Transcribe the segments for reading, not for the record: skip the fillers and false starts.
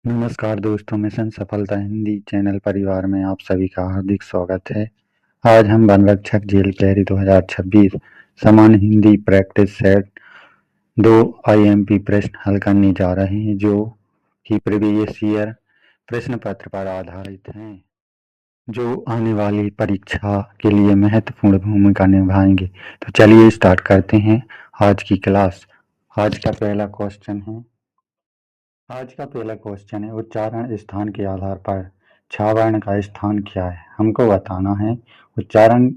नमस्कार दोस्तों, मिशन सफलता हिंदी चैनल परिवार में आप सभी का हार्दिक स्वागत है। आज हम वन रक्षक जेल प्रहरी 2026 सामान्य हिंदी प्रैक्टिस सेट 2 आईएमपी प्रश्न हल करने जा रहे हैं, जो कि प्रीवियस ईयर प्रश्न पत्र पर आधारित हैं, जो आने वाली परीक्षा के लिए महत्वपूर्ण भूमिका निभाएंगे। तो चलिए स्टार्ट करते हैं आज की क्लास। आज का पहला क्वेश्चन है उच्चारण स्थान के आधार पर छा वर्ण का स्थान क्या है। हमको बताना है उच्चारण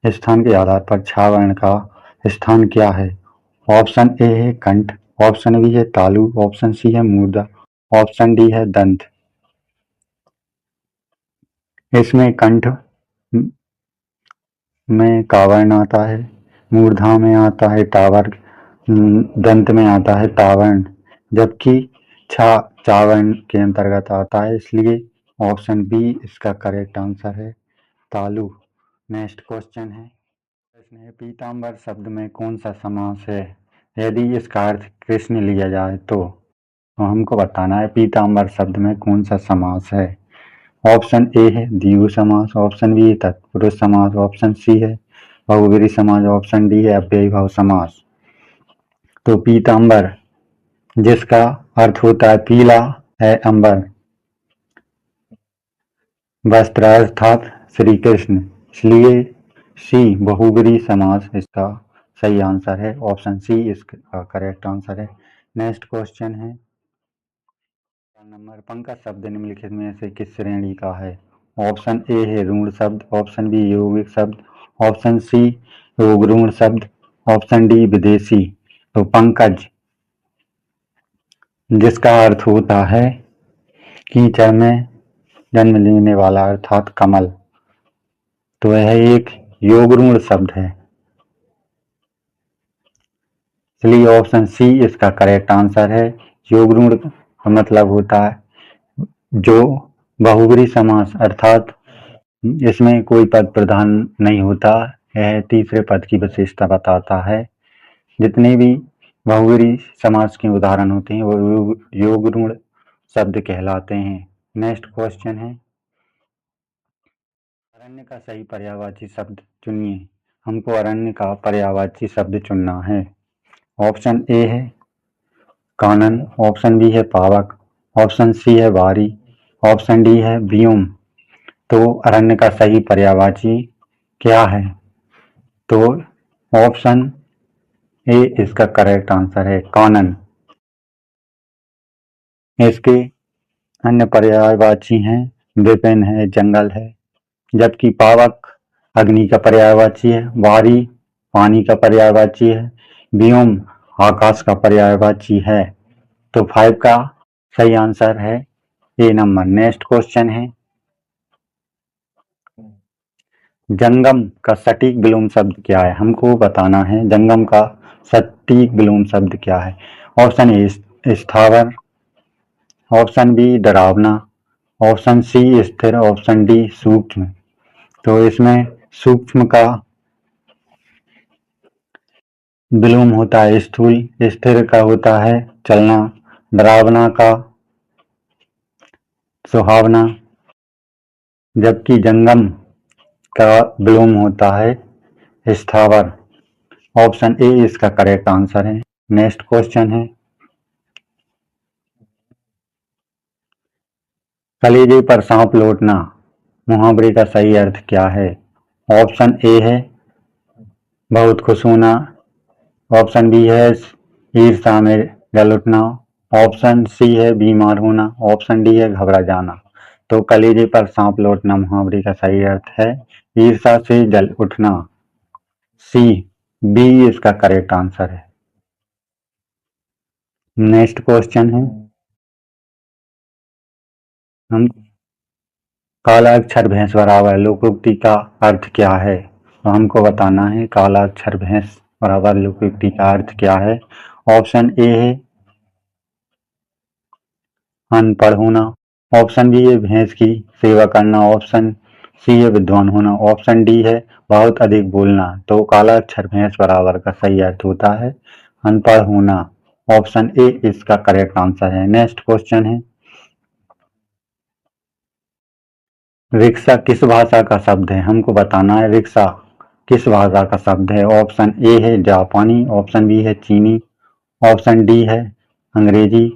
स्थान के आधार पर छा वर्ण का स्थान क्या है। ऑप्शन ए है कंठ, ऑप्शन बी है तालु, ऑप्शन सी है मूर्धा, ऑप्शन डी है दंत। इसमें कंठ में का वर्ण आता है, मूर्धा में आता है टावर, दंत में आता है तावर्ण, जबकि छा चावर्ण के अंतर्गत आता है, इसलिए ऑप्शन बी इसका करेक्ट आंसर है, तालु। नेक्स्ट क्वेश्चन है पीताम्बर शब्द में कौन सा समास है। यदि इसका अर्थ कृष्ण लिया जाए तो हमको बताना है पीताम्बर शब्द में कौन सा समास है। ऑप्शन ए है द्विगु समास, ऑप्शन बी है तत्पुरुष समास, ऑप्शन सी है बहुव्रीहि समास, ऑप्शन डी है अव्ययीभाव समास। तो पीताम्बर जिसका अर्थ होता है पीला है अंबर, वस्त्र अर्थात श्री कृष्ण, इसलिए सी बहुव्रीहि समास इसका सही आंसर है। ऑप्शन सी इसका करेक्ट आंसर है। नेक्स्ट क्वेश्चन है नंबर पंकज शब्द निम्नलिखित में से किस श्रेणी का है। ऑप्शन ए है ऋण शब्द, ऑप्शन बी यौगिक शब्द, ऑप्शन सी योगऋण शब्द, ऑप्शन डी विदेशी। तो पंकज जिसका अर्थ होता है कीचड़ में जन्म लेने वाला अर्थात कमल, तो यह एक योगऋण शब्द है, इसलिए ऑप्शन सी इसका करेक्ट आंसर है। योगऋण का मतलब होता है जो बहुव्रीहि समास अर्थात इसमें कोई पद प्रधान नहीं होता, यह तीसरे पद की विशेषता बताता है। जितने भी बहुव्रीहि समास के उदाहरण होते हैं वो योगऋण शब्द कहलाते हैं। नेक्स्ट क्वेश्चन है अरण्य का सही पर्यायवाची शब्द चुनिए। हमको अरण्य का पर्यायवाची शब्द चुनना है। ऑप्शन ए है कानन, ऑप्शन बी है पावक, ऑप्शन सी है वारी, ऑप्शन डी है व्योम। तो अरण्य का सही पर्यायवाची क्या है। तो ऑप्शन ए इसका करेक्ट आंसर है कानन। इसके अन्य पर्यायवाची हैं विपिन है, जंगल है, जबकि पावक अग्नि का पर्यायवाची है, वारी पानी का पर्यायवाची है, व्योम आकाश का पर्यायवाची है। तो 5 का सही आंसर है ए नंबर। नेक्स्ट क्वेश्चन है जंगम का सटीक विलोम शब्द क्या है। हमको बताना है जंगम का सटीक विलोम शब्द क्या है। ऑप्शन ए स्थावर, ऑप्शन बी डरावना, ऑप्शन सी स्थिर, ऑप्शन डी सूक्ष्म। तो इसमें सूक्ष्म का विलोम होता है स्थूल, स्थिर का होता है चलना, डरावना का सुहावना, जबकि जंगम का विलोम होता है स्थावर। ऑप्शन ए इसका करेक्ट आंसर है। नेक्स्ट क्वेश्चन है कलेजे पर सांप लौटना मुहावरे का सही अर्थ क्या है। ऑप्शन ए है बहुत खुश होना, ऑप्शन बी है ईर्ष्या में जल उठना, ऑप्शन सी है बीमार होना, ऑप्शन डी है घबरा जाना। तो कलेजे पर सांप लौटना मुहावरे का सही अर्थ है ईर्ष्या से जल उठना। सी बी इसका करेक्ट आंसर है। नेक्स्ट क्वेश्चन है हम काला अक्षर भैंस बराबर लोकोक्ति का अर्थ क्या है। तो हमको बताना है काला अक्षर भैंस बराबर लोकोक्ति का अर्थ क्या है। ऑप्शन ए है अनपढ़ होना, ऑप्शन बी है भैंस की सेवा करना, ऑप्शन सी है विद्वान होना, ऑप्शन डी है बहुत अधिक बोलना। तो काला अक्षर भैंस बराबर का सही अर्थ होता है अनपढ़ होना। ऑप्शन ए इसका करेक्ट आंसर है। नेक्स्ट क्वेश्चन है रिक्शा किस भाषा का शब्द है? हमको बताना है रिक्शा किस भाषा का शब्द है। ऑप्शन ए है जापानी, ऑप्शन बी है चीनी, ऑप्शन डी है अंग्रेजी,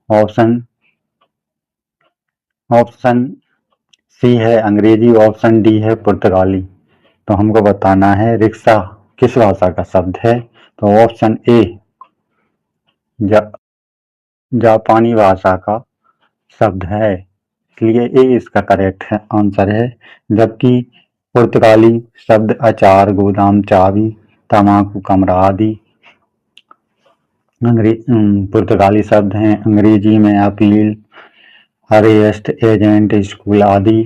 ऑप्शन ऑप्शन सी है अंग्रेजी, ऑप्शन डी है पुर्तगाली। तो हमको बताना है रिक्शा किस भाषा का शब्द है। तो ऑप्शन ए जा, जापानी भाषा का शब्द है, इसलिए ए इसका करेक्ट है आंसर है। जबकि पुर्तगाली शब्द अचार, गोदाम, चाबी, तम्बाकू, कमरा आदि पुर्तगाली शब्द हैं। अंग्रेजी में अपील, अरेस्ट, एजेंट, स्कूल आदि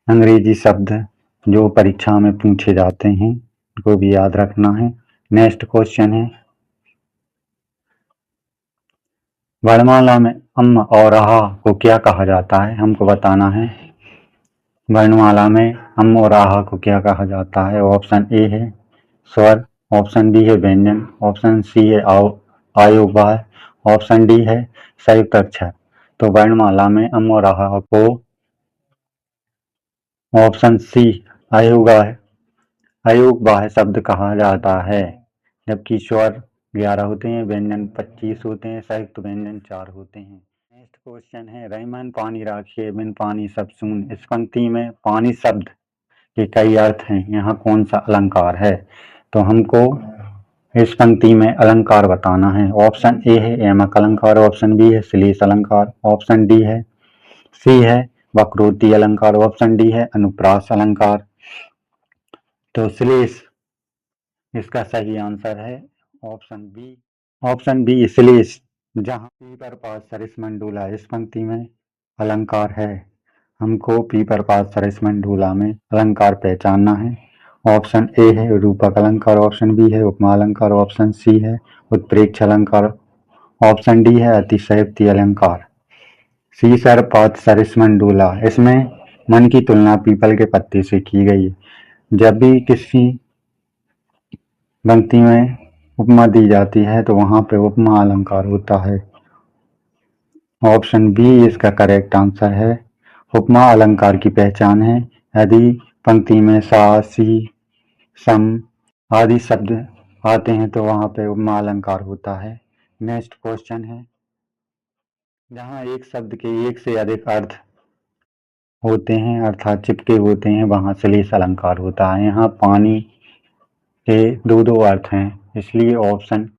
अंग्रेजी शब्द जो परीक्षा में पूछे जाते हैं, उनको भी याद रखना है। नेक्स्ट क्वेश्चन है, वर्णमाला में अम और आहा को क्या कहा जाता है? हमको बताना है वर्णमाला में अम और आहा को क्या कहा जाता है। ऑप्शन ए है स्वर, ऑप्शन बी है व्यंजन, ऑप्शन सी है आयोगवाह, ऑप्शन डी है संयुक्त अक्षर। तो वर्णमाला में अम और आहा को ऑप्शन सी अयोगवाह शब्द कहा जाता है। जबकि स्वर 11 होते हैं, व्यंजन 25 होते हैं, संयुक्त व्यंजन 4 होते हैं। नेक्स्ट क्वेश्चन है, रहीमन पानी राखिए बिन पानी सब सून। इस पंक्ति में पानी शब्द के कई अर्थ हैं, यहाँ कौन सा अलंकार है? तो हमको इस पंक्ति में अलंकार बताना है। ऑप्शन ए है एमक अलंकार, ऑप्शन बी है श्लेष अलंकार, ऑप्शन डी है सी है वक्रोक्ति अलंकार, ऑप्शन डी है अनुप्रास अलंकार। तो श्लेष इसका सही आंसर है ऑप्शन बी श्लेष, जहाँ पी पर पास सरिसमंडूला इस पंक्ति में अलंकार है। हमको पी पर पास सरिसमंडूला में अलंकार पहचानना है। ऑप्शन ए है रूपक अलंकार, ऑप्शन बी है उपमा अलंकार, ऑप्शन सी है उत्प्रेक्ष अलंकार, ऑप्शन डी है अतिशयोक्ति अलंकार। सीसर पात सरिसमंडूला, इसमें मन की तुलना पीपल के पत्ते से की गई है। जब भी किसी पंक्ति में उपमा दी जाती है तो वहां पे उपमा अलंकार होता है। ऑप्शन बी इसका करेक्ट आंसर है। उपमा अलंकार की पहचान है, यदि पंक्ति में सा, सी, सम आदि शब्द आते हैं तो वहां पे उपमा अलंकार होता है। नेक्स्ट क्वेश्चन है, जहां एक शब्द के एक से अधिक अर्थ होते हैं अर्थात चिपके होते हैं, वहां श्लेष अलंकार होता है। यहाँ पानी के दो अर्थ हैं, इसलिए ऑप्शन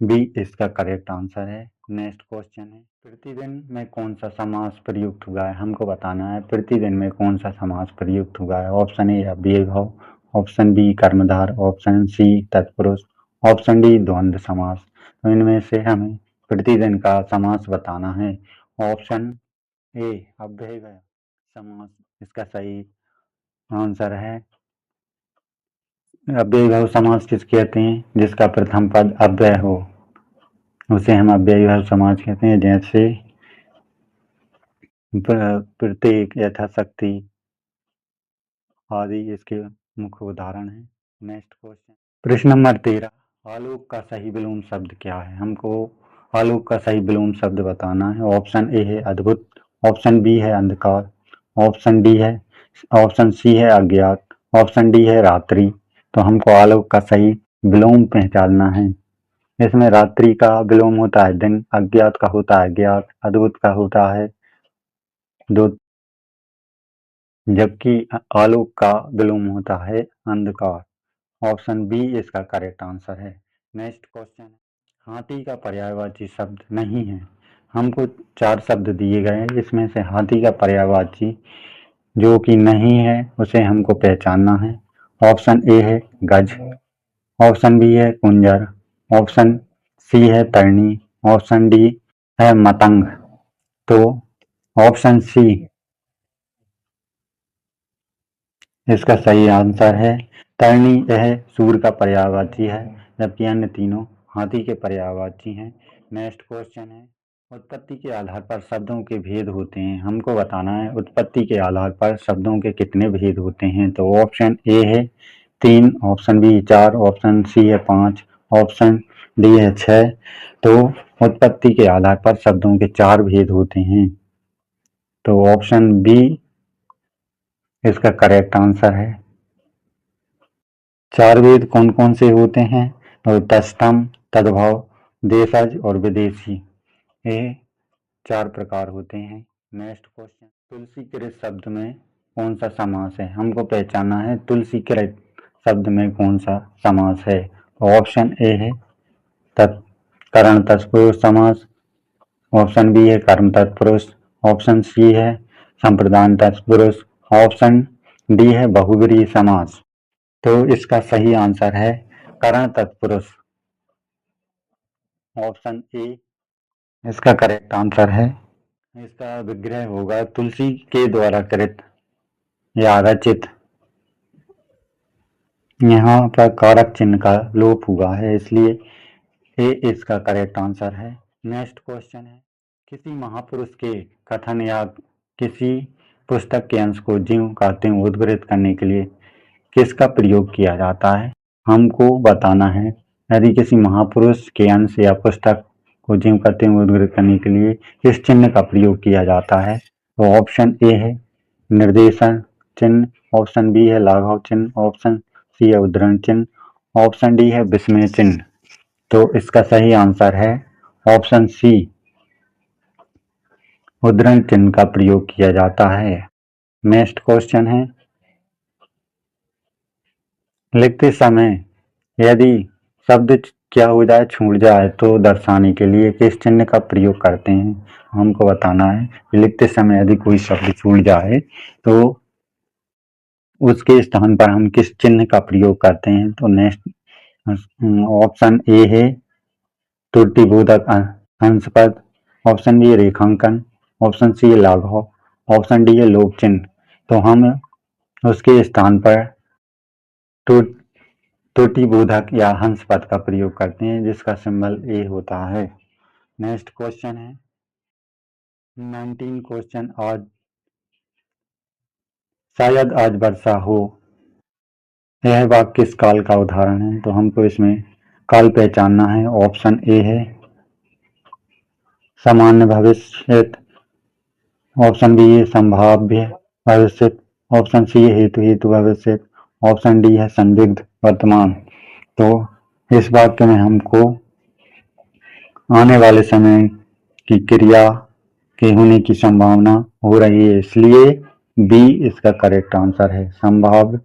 बी इसका करेक्ट आंसर है। नेक्स्ट क्वेश्चन है, प्रतिदिन में कौन सा समास प्रयुक्त हुआ है? हमको बताना है प्रतिदिन में कौन सा समास प्रयुक्त हुआ है। ऑप्शन ए अव्ययभाव, ऑप्शन बी कर्मधार, ऑप्शन सी तत्पुरुष, ऑप्शन डी द्वंद्व समास। तो इनमें से हमें प्रतिदिन का समास बताना है। ऑप्शन ए अव्ययभाव समास इसका सही आंसर है। अव्ययभाव समास किस कहते हैं? जिसका प्रथम पद अव्यय हो उसे हम अव्ययभाव समास कहते हैं। जैसे प्रत्येक, यथाशक्ति आदि इसके मुख्य उदाहरण हैं। नेक्स्ट क्वेश्चन, प्रश्न नंबर 13, आलोक का सही विलोम शब्द क्या है? हमको आलोक का सही विलोम शब्द बताना है। ऑप्शन ए है अद्भुत, ऑप्शन बी है अंधकार, ऑप्शन सी है अज्ञात, ऑप्शन डी है रात्रि। तो हमको आलोक का सही विलोम पहचानना है। इसमें रात्रि का विलोम होता है दिन, अज्ञात का होता है ज्ञात, अद्भुत का होता है दो, जबकि आलोक का विलोम होता है अंधकार। ऑप्शन बी इसका करेक्ट आंसर है। नेक्स्ट क्वेश्चन, हाथी का पर्यायवाची शब्द नहीं है। हमको 4 शब्द दिए गए हैं, इसमें से हाथी का पर्यायवाची जो कि नहीं है उसे हमको पहचानना है। ऑप्शन ए है गज, ऑप्शन बी है कुंजर, ऑप्शन सी है तरनी, ऑप्शन डी है मतंग। तो ऑप्शन सी इसका सही आंसर है। तरनी यह सूर का पर्यायवाची है, जबकि अन्य तीनों हाथी के पर्यायवाची हैं। नेक्स्ट क्वेश्चन है, उत्पत्ति के आधार पर शब्दों के भेद होते हैं। हमको बताना है उत्पत्ति के आधार पर शब्दों के कितने भेद होते हैं। तो ऑप्शन ए है 3, ऑप्शन बी 4, ऑप्शन सी है 5, ऑप्शन डी है 6। तो उत्पत्ति के आधार पर शब्दों के 4 भेद होते हैं। तो ऑप्शन बी इसका करेक्ट आंसर है। चार वेद कौन कौन से होते हैं? तो तस्थम, तद्भव, देशज और विदेशी, ये चार प्रकार होते हैं। नेक्स्ट क्वेश्चन, तुलसी कृत शब्द में कौन सा समास है? हमको पहचानना है तुलसी कृत शब्द में कौन सा समास है। तो ऑप्शन ए है करण तत्पुरुष समास, ऑप्शन बी है कर्म तत्पुरुष, ऑप्शन सी है संप्रदान तत्पुरुष, ऑप्शन डी है बहुव्रीहि समास। तो इसका सही आंसर है करण तत्पुरुष, ऑप्शन ए इसका करेक्ट आंसर है। इसका विग्रह होगा तुलसी के द्वारा कृत या रचित। यहाँ पर कारक चिन्ह का लोप हुआ है, इसलिए ए इसका करेक्ट आंसर है। नेक्स्ट क्वेश्चन है, किसी महापुरुष के कथन या किसी पुस्तक के अंश को ज्यों का त्यों उद्धृत करने के लिए किसका प्रयोग किया जाता है? हमको बताना है यदि किसी महापुरुष के अंश या पुस्तक को ज्यों का त्यों उद्धृत करने के लिए किस चिन्ह का प्रयोग किया जाता है। तो ऑप्शन ए है निर्देशन चिन्ह, ऑप्शन बी है लाघव चिन्ह, ऑप्शन सी है उद्धरण चिन्ह, ऑप्शन डी है विस्मय चिन्ह। तो इसका सही आंसर है ऑप्शन सी, उद्धरण चिन्ह का प्रयोग किया जाता है। नेक्स्ट क्वेश्चन है, लिखते समय यदि शब्द क्या हो जाए छूट जाए तो दर्शाने के लिए किस चिन्ह का प्रयोग करते हैं? हमको बताना है लिखते समय यदि कोई शब्द छूट जाए तो उसके स्थान पर हम किस चिन्ह का प्रयोग करते हैं। तो नेक्स्ट ऑप्शन ए है त्रुटिबोधक अंशपद, ऑप्शन बी है रेखांकन, ऑप्शन सी है लाघव, ऑप्शन डी है लोप चिन्ह। तो हम उसके स्थान पर त्रुटिबोधक या हंस पद का प्रयोग करते हैं जिसका सिंबल ए होता है। नेक्स्ट क्वेश्चन है 19 क्वेश्चन, आज शायद आज वर्षा हो, यह वाक्य किस काल का उदाहरण है? तो हमको इसमें काल पहचानना है। ऑप्शन ए है सामान्य भविष्यत, ऑप्शन बी है संभाव्य भविष्यत, ऑप्शन सी है हेतु हेतु भविष्यत, ऑप्शन डी है संदिग्ध वर्तमान। तो इस वाक्य में हमको आने वाले समय की क्रिया के होने की संभावना हो रही है, इसलिए बी इसका करेक्ट आंसर है, संभाव्य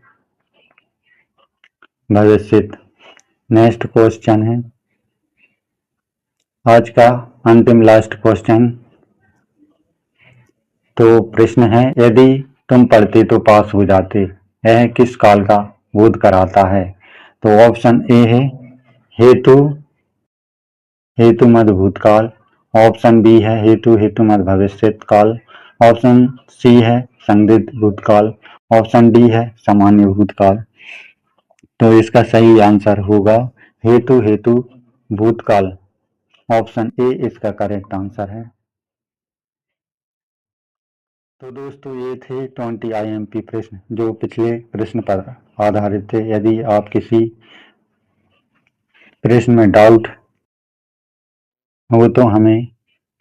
भविष्यत। नेक्स्ट क्वेश्चन है आज का अंतिम लास्ट क्वेश्चन। तो प्रश्न है, यदि तुम पढ़ते तो पास हो जाते, यह किस काल का बोध कराता है? तो ऑप्शन ए है हेतु हेतु मध्य भूतकाल, ऑप्शन बी है हेतु हेतु मध्य भविष्यत काल, ऑप्शन सी है संदिग्ध भूतकाल, ऑप्शन डी है सामान्य भूतकाल। तो इसका सही आंसर होगा हेतु हेतु भूतकाल, ऑप्शन ए इसका करेक्ट आंसर है। तो दोस्तों ये थे 20 IMP प्रश्न जो पिछले प्रश्न पर आधारित थे। यदि आप किसी प्रश्न में डाउट हो तो हमें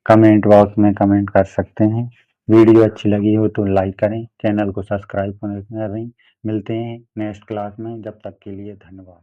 कमेंट बॉक्स में कमेंट कर सकते हैं। वीडियो अच्छी लगी हो तो लाइक करें, चैनल को सब्सक्राइब करें। मिलते हैं नेक्स्ट क्लास में, जब तक के लिए धन्यवाद।